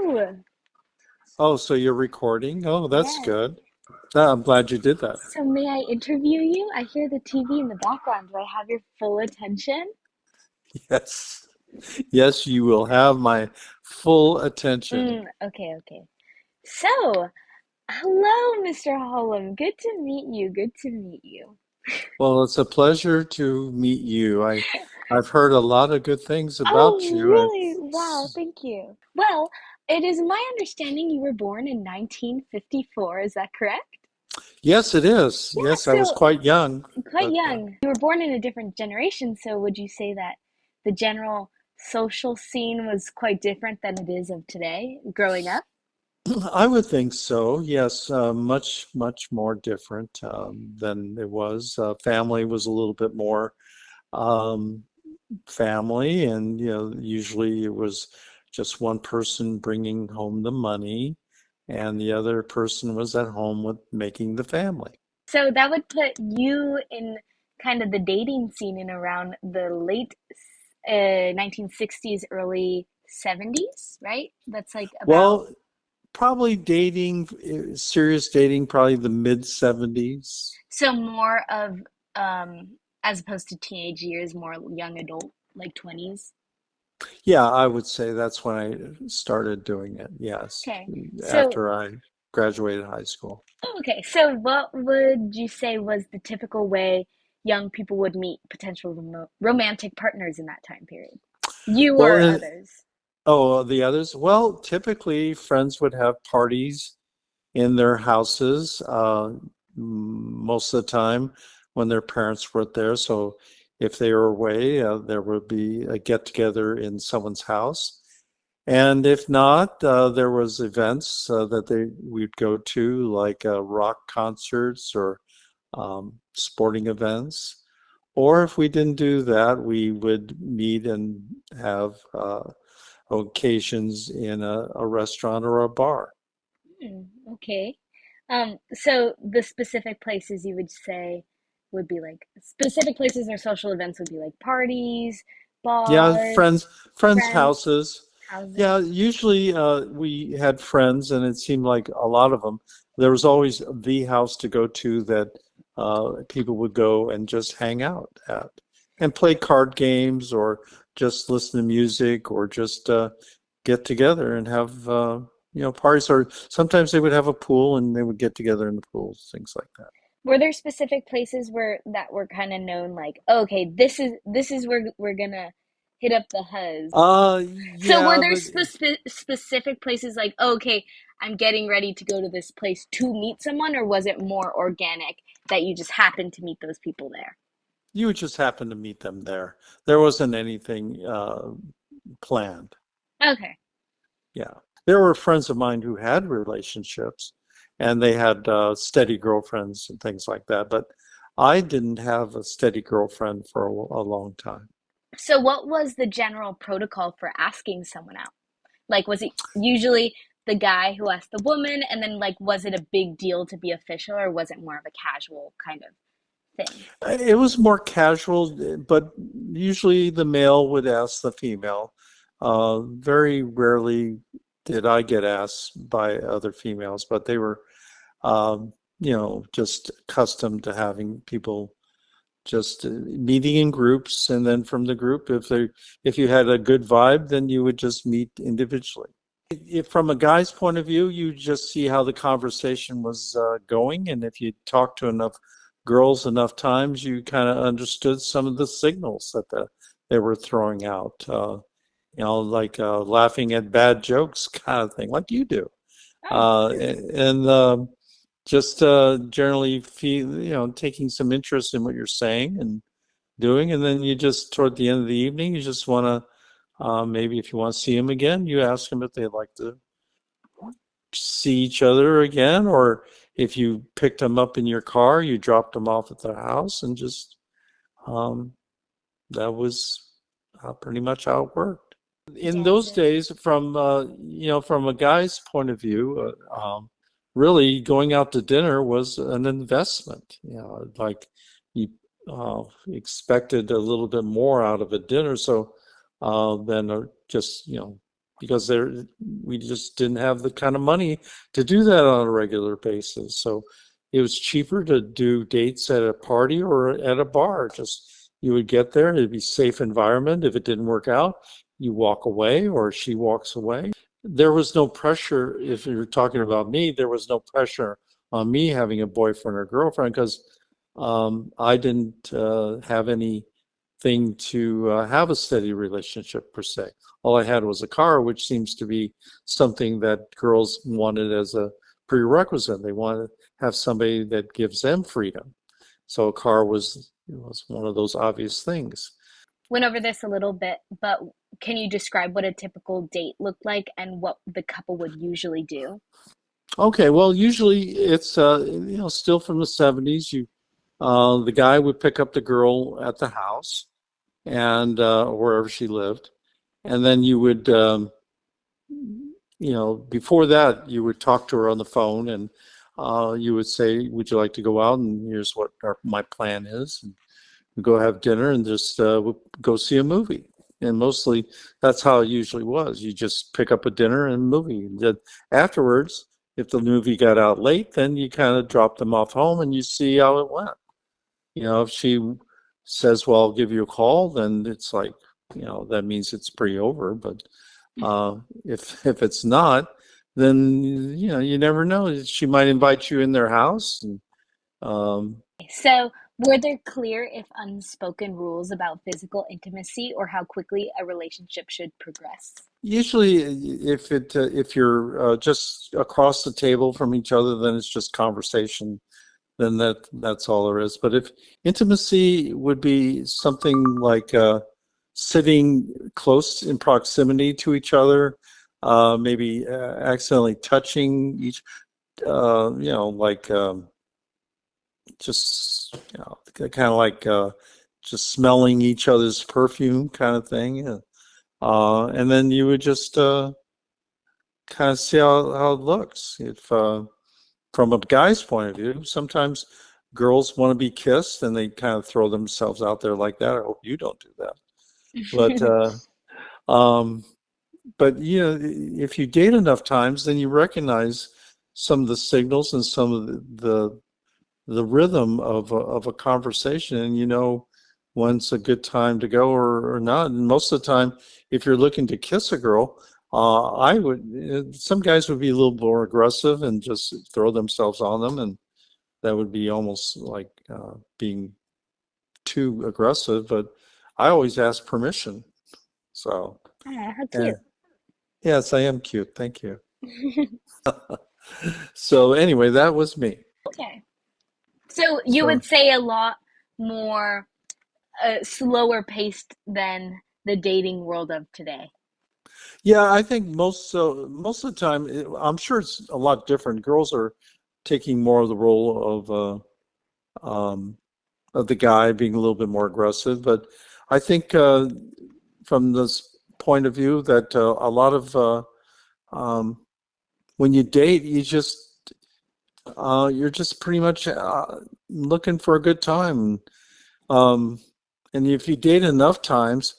Hello. Oh, so you're recording? Oh, that's Yes. good. I'm glad you did that. So may I interview you? I hear the TV in the background. Do I have your full attention? Yes. Yes, you will have my full attention. Okay, okay. So, hello, Mr. Holland. Good to meet you. Good to meet you. Well, it's a pleasure to meet you. I've heard a lot of good things about Oh, you and really? Wow, thank you. Well, it is my understanding you were born in 1954. Is that correct? yes, it is. Yeah, Yes, I was so quite young, quite but young. You were born in a different generation, so would you say that the general social scene was quite different than it is of today, growing up? I would think so. Yes, much, much more different than it was. Family was a little bit more um, family, and usually it was just one person bringing home the money, and the other person was at home with making the family. So that would put you in kind of the dating scene in around the late 1960s, early 70s, right? That's like about, Well, probably dating, serious dating, probably the mid 70s. so more of, as opposed to teenage years, more young adult, like 20s. Yeah, I would say that's when I started doing it. Yes, Okay. So after I graduated high school. Okay, so what would you say was the typical way young people would meet potential romantic partners in that time period? You Well, or others? oh, the others? Well, typically friends would have parties in their houses most of the time when their parents weren't there. So if they were away, there would be a get together in someone's house. And if not, there was events that we'd go to, like rock concerts or sporting events. Or if we didn't do that, we would meet and have occasions in a restaurant or a bar. Okay. So the specific places you would say would be like specific places or social events would be like parties, Yeah, bars, friends' friends, houses. Yeah, houses. usually we had friends, and it seemed like a lot of them. There was always the house to go to that people would go and just hang out at, and play card games, or just listen to music, or just get together and have parties. Or sometimes they would have a pool, and they would get together in the pools, things like that. Were there specific places where that were kind of known like, okay, this is where we're gonna hit up the huzz. So were Yeah, there but specific places like, okay, I'm getting ready to go to this place to meet someone, or was it more organic that you just happened to meet those people there? you would just happen to meet them there. There wasn't anything planned. Okay. Yeah. There were friends of mine who had relationships and they had steady girlfriends and things like that, but I didn't have a steady girlfriend for a long time. So what was the general protocol for asking someone out? Like, was it usually the guy who asked the woman, and then like, was it a big deal to be official, or was it more of a casual kind of thing? It was more casual, but usually the male would ask the female. Very rarely did I get asked by other females, but they were, just accustomed to having people just meeting in groups, and then from the group, if you had a good vibe, then you would just meet individually. If from a guy's point of view, you just see how the conversation was going, and if you talk to enough girls enough times, you kind of understood some of the signals that they were throwing out. Like laughing at bad jokes, kind of thing, like you do, Oh, and just generally feel, taking some interest in what you're saying and doing, and then you just toward the end of the evening, you just want to maybe if you want to see them again, you ask them if they'd like to see each other again, or if you picked them up in your car, you dropped them off at their house, and just um, that was pretty much how it worked. In those gotcha. days, from a guy's point of view, really going out to dinner was an investment. Like you expected a little bit more out of a dinner, so than just because we just didn't have the kind of money to do that on a regular basis. So it was cheaper to do dates at a party or at a bar. Just you would get there, it'd be safe environment. If it didn't work out, you walk away or she walks away. There was no pressure. If you're talking about me, there was no pressure on me having a boyfriend or girlfriend because I didn't have anything to have a steady relationship per se. All I had was a car, which seems to be something that girls wanted as a prerequisite. They want to have somebody that gives them freedom. So a car was one of those obvious things. Went over this a little bit, but can you describe what a typical date looked like and what the couple would usually do? Okay, well, usually it's still from the 70s. The guy would pick up the girl at the house and wherever she lived, and then you would before that, you would talk to her on the phone and you would say, would you like to go out? And here's what my plan is. And we go have dinner and just go see a movie. And mostly that's how it usually was. You just pick up a dinner and a movie. And then afterwards, if the movie got out late, then you kind of drop them off home and you see how it went. If she says, well, I'll give you a call, then it's like, that means it's pretty over. But if it's not, then you never know. She might invite you in their house. And, So, were there clear, if unspoken, rules about physical intimacy or how quickly a relationship should progress? usually, if you're just across the table from each other, then it's just conversation. Then that's all there is. But if intimacy would be something like sitting close in proximity to each other, maybe accidentally touching each, like just kind of like just smelling each other's perfume, kind of thing. Yeah. And then you would just kind of see how it looks. If from a guy's point of view, sometimes girls want to be kissed and they kind of throw themselves out there like that. I hope you don't do that. But um, if you date enough times, then you recognize some of the signals and some of the rhythm of a conversation, and you know when's a good time to go or not. And most of the time, if you're looking to kiss a girl, some guys would be a little more aggressive and just throw themselves on them, and that would be almost like being too aggressive. But I always ask permission. So, Oh, how uh, cute. yes, I am cute. Thank you. So anyway, that was me. Okay. So you So would say a lot more slower paced than the dating world of today. yeah, I think most of the time, I'm sure it's a lot different. Girls are taking more of the role of the guy being a little bit more aggressive, but I think from this point of view that a lot of um, when you date, you're just pretty much looking for a good time. Um, and if you date enough times,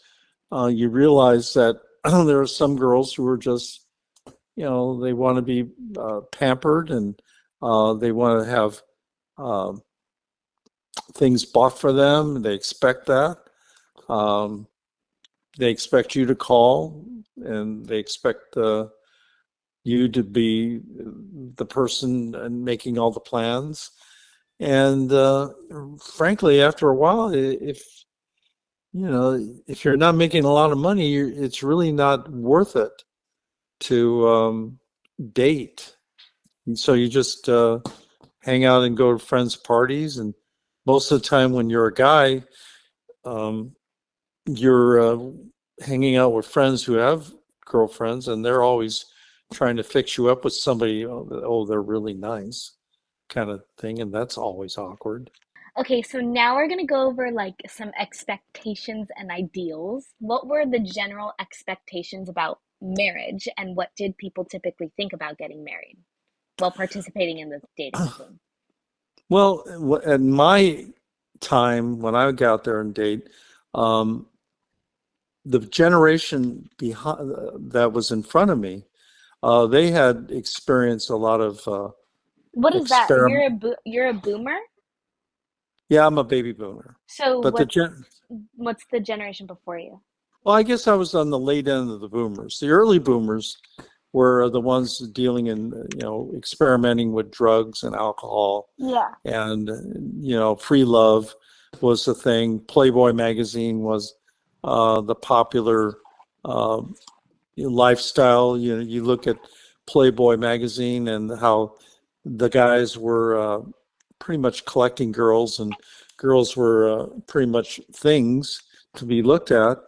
you realize that there are some girls who are just, they want to be pampered and they want to have um, things bought for them. They expect that. Um, they expect you to call and they expect you to be the person and making all the plans. And frankly, after a while, if you're not making a lot of money, it's really not worth it to date. And so you just hang out and go to friends' parties. And most of the time, when you're a guy, um, you're hanging out with friends who have girlfriends, and they're always trying to fix you up with somebody. Oh, they're really nice, kind of thing, and that's always awkward. Okay, so now we're gonna go over like some expectations and ideals. What were the general expectations about marriage, and what did people typically think about getting married while participating in the dating scene? Well, at my time when I would go out there and date, um, the generation behind that was in front of me, they had experienced a lot of What is that? experiment. You're a boomer? Yeah, I'm a baby boomer, So but what's the generation before you? well, I guess I was on the late end of the boomers. The early boomers were the ones dealing in, experimenting with drugs and alcohol, Yeah. and free love was the thing. Playboy magazine was the popular uh, lifestyle. You look at Playboy magazine and how the guys were pretty much collecting girls, and girls were pretty much things to be looked at.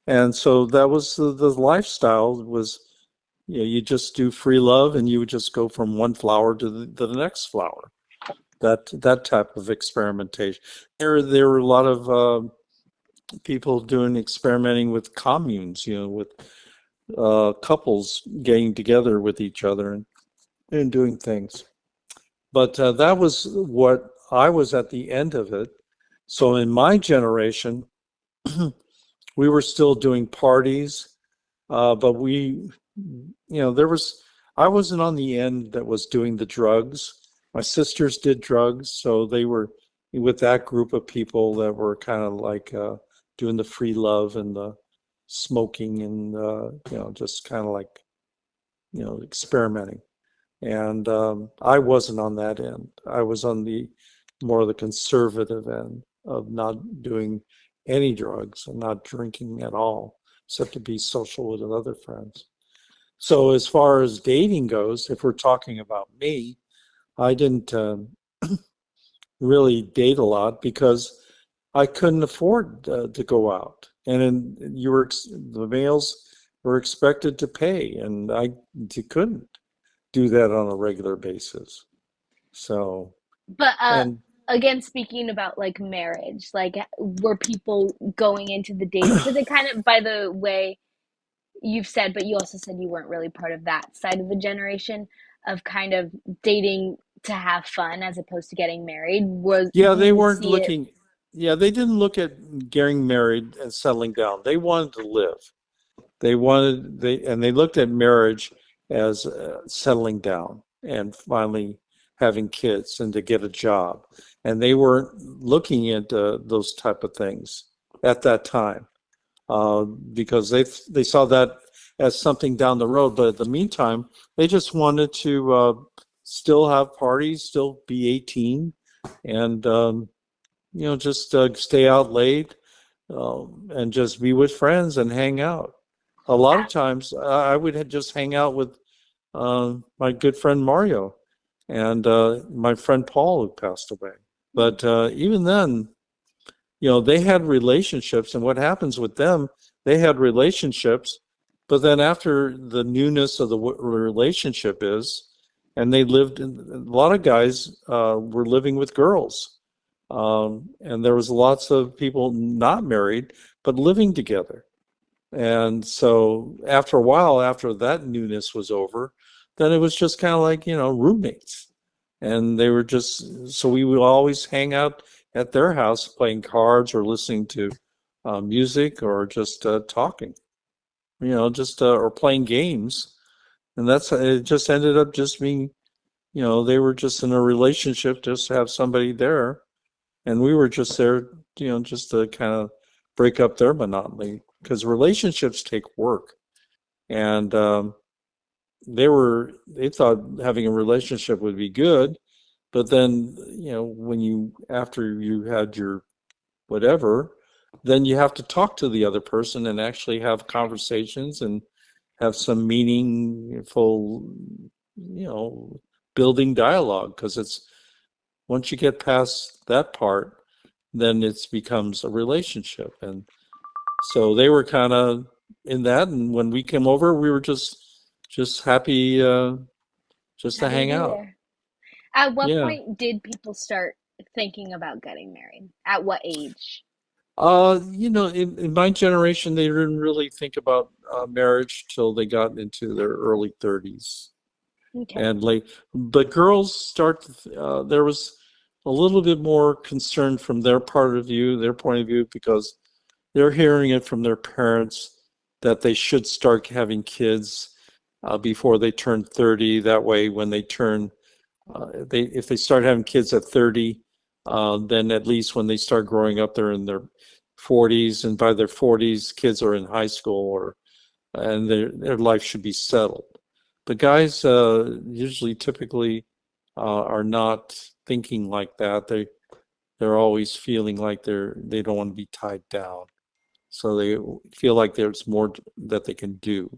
And so that was the lifestyle was, you just do free love and you would just go from one flower to the next flower. That type of experimentation. There were a lot of people doing experimenting with communes, with couples getting together with each other and doing things. But that was what I was at the end of it. So in my generation, we were still doing parties, but there was, I wasn't on the end that was doing the drugs. My sisters did drugs, so they were with that group of people that were kind of like doing the free love and the smoking and, just kind of like, experimenting. And I wasn't on that end. I was on the more of the conservative end of not doing any drugs and not drinking at all, except to be social with other friends. So as far as dating goes, if we're talking about me, I didn't really date a lot because I couldn't afford to go out, and then the males were expected to pay, and I couldn't do that on a regular basis. So, But and again, speaking about like marriage, like were people going into the dating? Because it kind of, by the way you've said, but you also said you weren't really part of that side of the generation of kind of dating to have fun as opposed to getting married. yeah, Do they you weren't see it? looking, yeah, they didn't look at getting married and settling down. They wanted to live. They looked at marriage as settling down and finally having kids and to get a job. And they weren't looking at those type of things at that time because they saw that as something down the road. But in the meantime, they just wanted to still have parties, still be 18, and just stay out late and just be with friends and hang out. A lot of times, I would just hang out with my good friend Mario and my friend Paul, who passed away. But even then, they had relationships, and what happens with them, they had relationships, but then after the newness of the relationship is, and they lived in, a lot of guys were living with girls. And there was lots of people not married, but living together. And so after a while, after that newness was over, then it was just kind of like, roommates. And they were just, so we would always hang out at their house playing cards or listening to music or just talking, just or playing games. And it just ended up just being, they were just in a relationship just to have somebody there. And we were just there, just to kind of break up their monotony because relationships take work. And they thought having a relationship would be good, but then, after you had your whatever, then you have to talk to the other person and actually have conversations and have some meaningful, building dialogue because it's once you get past that part, then it becomes a relationship. And so they were kind of in that, and when we came over, we were just happy just to Happy to hang be out. there. At what Yeah. point did people start thinking about getting married? At what age? In my generation, they didn't really think about marriage till they got into their early 30s Okay. and late. But girls there was a little bit more concern from their point of view, because they're hearing it from their parents that they should start having kids before they turn 30. That way, when they turn they if they start having kids at 30, then at least when they start growing up, they're in their 40s, and by their 40s, kids are in high school or and their life should be settled. But guys usually typically are not thinking like that. They're always feeling like they don't want to be tied down. So they feel like there's more that they can do.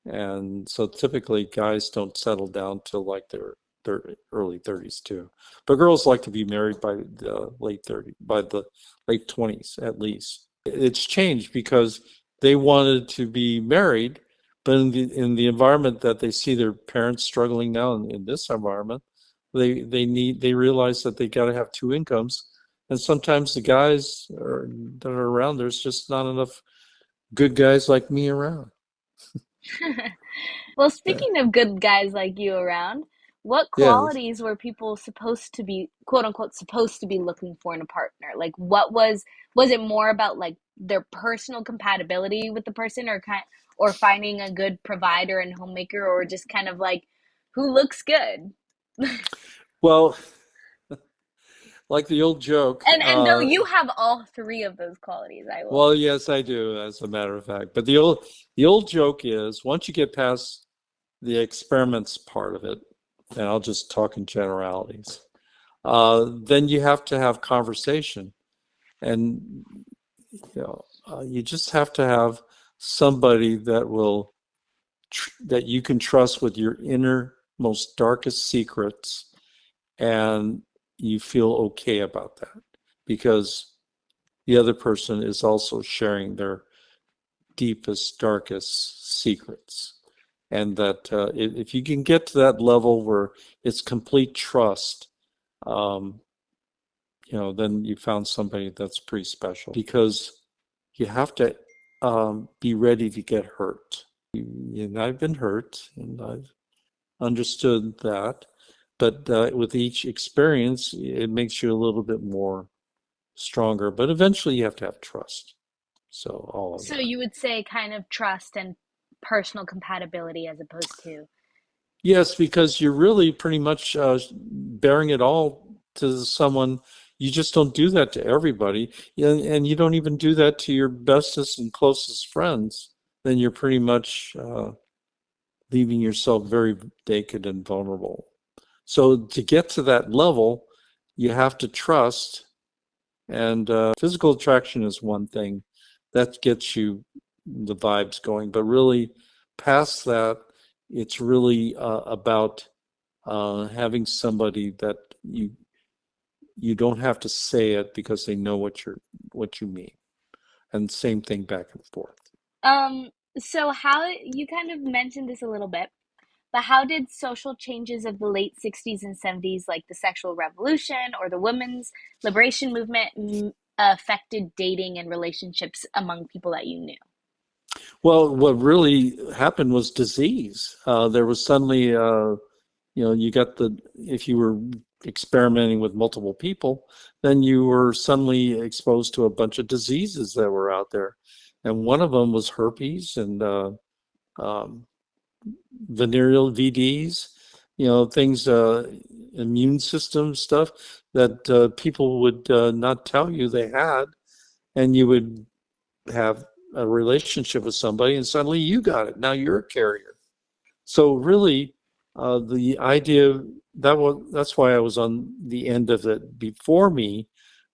And so typically guys don't settle down till like their early 30s too. But girls like to be married by the late 30s, by the late 20s at least. It's changed because they wanted to be married, but in the environment that they see their parents struggling now in this environment, they realize that they got to have two incomes. And sometimes the guys that are around, there's just not enough good guys like me around. Well, Yeah. speaking of good guys like you around, what Yeah. qualities were people supposed to be, quote unquote, supposed to be looking for in a partner? Like, was it more about like their personal compatibility with the person, or finding a good provider and homemaker, or just kind of like who looks good? Well, like the old joke, And though you have all three of those qualities, I will well, say. yes, I do, as a matter of fact. But the old joke is once you get past the experiments part of it, and I'll just talk in generalities, then you have to have conversation, and you just have to have somebody that you can trust with your innermost darkest secrets, and you feel okay about that because the other person is also sharing their deepest, darkest secrets. And that if you can get to that level where it's complete trust, um, then you found somebody that's pretty special because you have to be ready to get hurt. And I've been hurt and I've understood that. But with each experience, it makes you a little bit more stronger. But eventually, you have to have trust. So, all of So that. you would say kind of trust and personal compatibility as opposed to. Yes, because you're really pretty much bearing it all to someone. You just don't do that to everybody. And you don't even do that to your bestest and closest friends. Then you're pretty much leaving yourself very naked and vulnerable. So to get to that level, you have to trust. And physical attraction is one thing that gets you the vibes going. But really, past that, it's really about having somebody that you don't have to say it because they know what you mean. And same thing back and forth. Um, so how you kind of mentioned this a little bit, but how did social changes of the late 60s and 70s, like the sexual revolution or the women's liberation movement, affected dating and relationships among people that you knew? Well, what really happened was disease. There was suddenly, you got if you were experimenting with multiple people, then you were suddenly exposed to a bunch of diseases that were out there. And one of them was herpes and um, venereal VDs, things, immune system stuff that people would not tell you they had. And you would have a relationship with somebody and suddenly you got it. Now you're a carrier. So really, the idea that's why I was on the end of it before me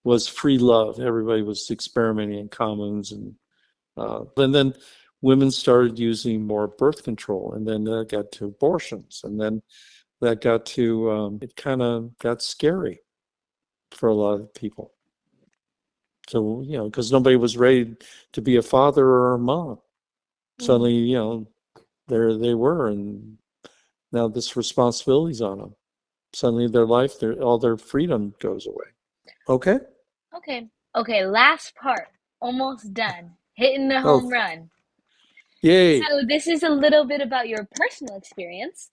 was free love. Everybody was experimenting in communes and then women started using more birth control, and then that got to abortions, and then that got to it kind of got scary for a lot of people. So because nobody was ready to be a father or a mom. Mm. Suddenly, there they were, and now this responsibility's on them. Suddenly, all their freedom goes away. Okay. Okay. Okay, last part. Almost done. Hitting the home Oh, run. yay. So this is a little bit about your personal experience.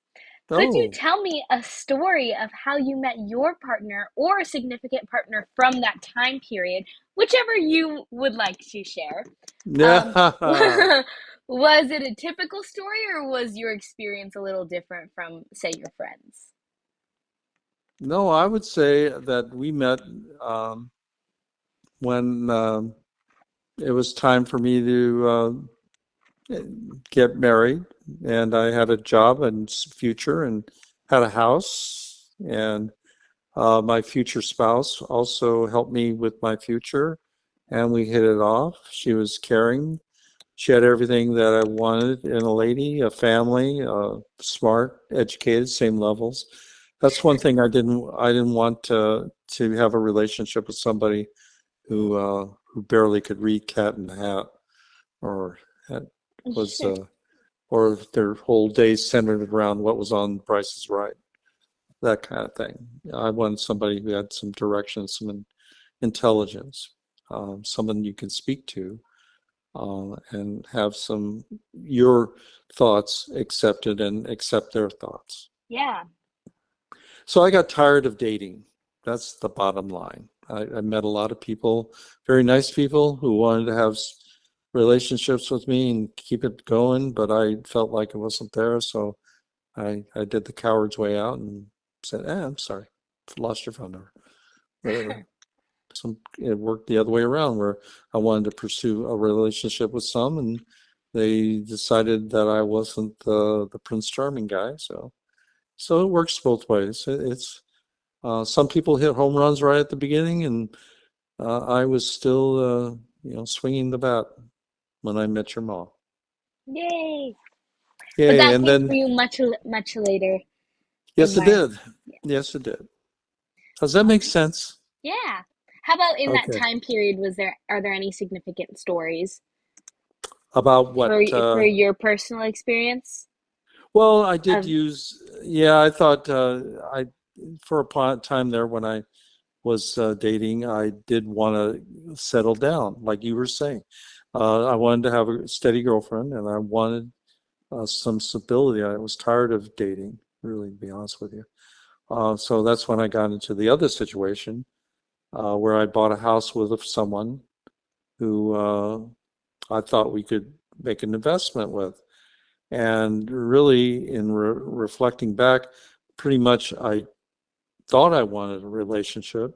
Could you Oh, tell me a story of how you met your partner or a significant partner from that time period, whichever you would like to share? Um, yeah. Was it a typical story or was your experience a little different from, say, your friends? No, I would say that we met when it was time for me to get married, and I had a job and future, and had a house, and my future spouse also helped me with my future, and we hit it off. She was caring. She had everything that I wanted in a lady, a family, smart, educated, same levels. That's one thing I didn't want to have a relationship with somebody who barely could read cat in the hat, or had, was or their whole day centered around what was on Price is Right, that kind of thing. I wanted somebody who had some direction, some intelligence, someone you can speak to, and have some your thoughts accepted and accept their thoughts. Yeah. So I got tired of dating. That's the bottom line. I met a lot of people, very nice people who wanted to have relationships with me and keep it going, but I felt like it wasn't there. So I did the coward's way out and said, I'm sorry, lost your phone number. Whatever. It worked the other way around where I wanted to pursue a relationship with some, and they decided that I wasn't the Prince Charming guy. So it works both ways. It's some people hit home runs right at the beginning, and I was still, swinging the bat when I met your mom. Yay. But Yay! that And came for then, you much later in yes, it life. did. Yes, it did. Does that All make right. sense? Yeah. How about in that Okay. time period, are there any significant stories About for what? for your personal experience Well, I did of use. Yeah, I thought I for a time there when I was dating, I did want to settle down, like you were saying. I wanted to have a steady girlfriend, and I wanted some stability. I was tired of dating, really, to be honest with you. So that's when I got into the other situation, where I bought a house with someone who I thought we could make an investment with. And really, in reflecting back, pretty much I thought I wanted a relationship.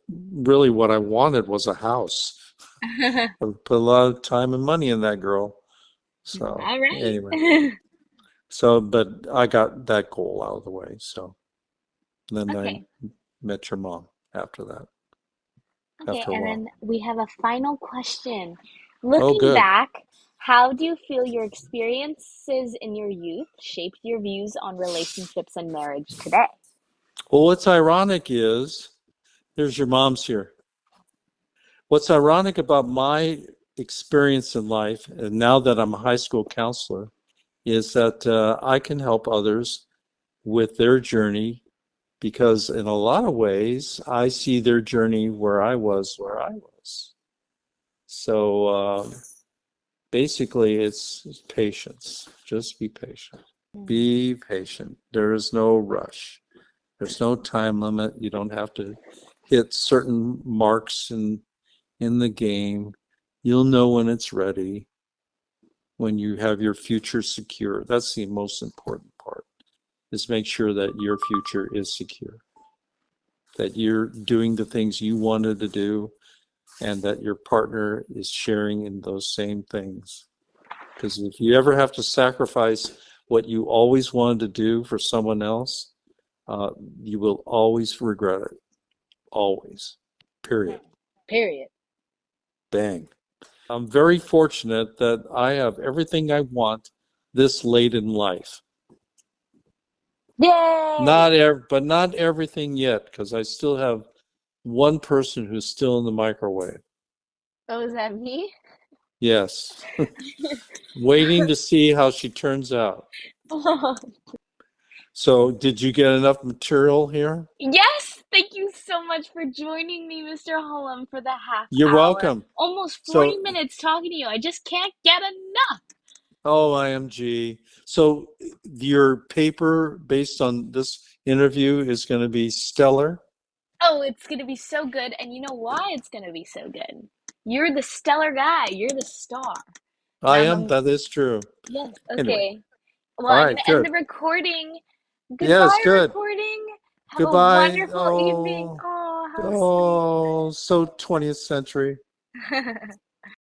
Really, what I wanted was a house. I put a lot of time and money in that girl. So all right. anyway, but I got that goal out of the way. So then I Okay. met your mom after that, Okay, after a and while. then we have a final question. Oh, Looking good. back, how do you feel your experiences in your youth shaped your views on relationships and marriage today? Well, what's ironic is, there's your mom's here. What's ironic about my experience in life, and now that I'm a high school counselor, is that I can help others with their journey because, in a lot of ways, I see their journey where I was. So basically, it's patience. Just be patient. Mm. Be patient. There is no rush. There's no time limit. You don't have to hit certain marks in the game. You'll know when it's ready, when you have your future secure. That's the most important part, is make sure that your future is secure, that you're doing the things you wanted to do, and that your partner is sharing in those same things. Because if you ever have to sacrifice what you always wanted to do for someone else, uh, you will always regret it. Always. Period. Period. Bang. I'm very fortunate that I have everything I want this late in life. Yay! But not everything yet, because I still have one person who's still in the microwave. Oh, is that me? Yes. Waiting to see how she turns out. So, did you get enough material here? Yes, thank you so much for joining me, Mr. Hullum, for the half You're hour. welcome. Almost 40 So, minutes talking to you. I just can't get enough. oh, IMG. So, your paper based on this interview is going to be stellar. Oh, it's going to be so good. And you know why it's going to be so good? You're the stellar guy. You're the star. I Now am. That is true. yes, Anyway, okay. Well, all I'm right, gonna end good. the recording. Yes, Goodbye, good. recording. Have a Goodbye. wonderful evening. Oh, Oh, how oh, so 20th century. sweet.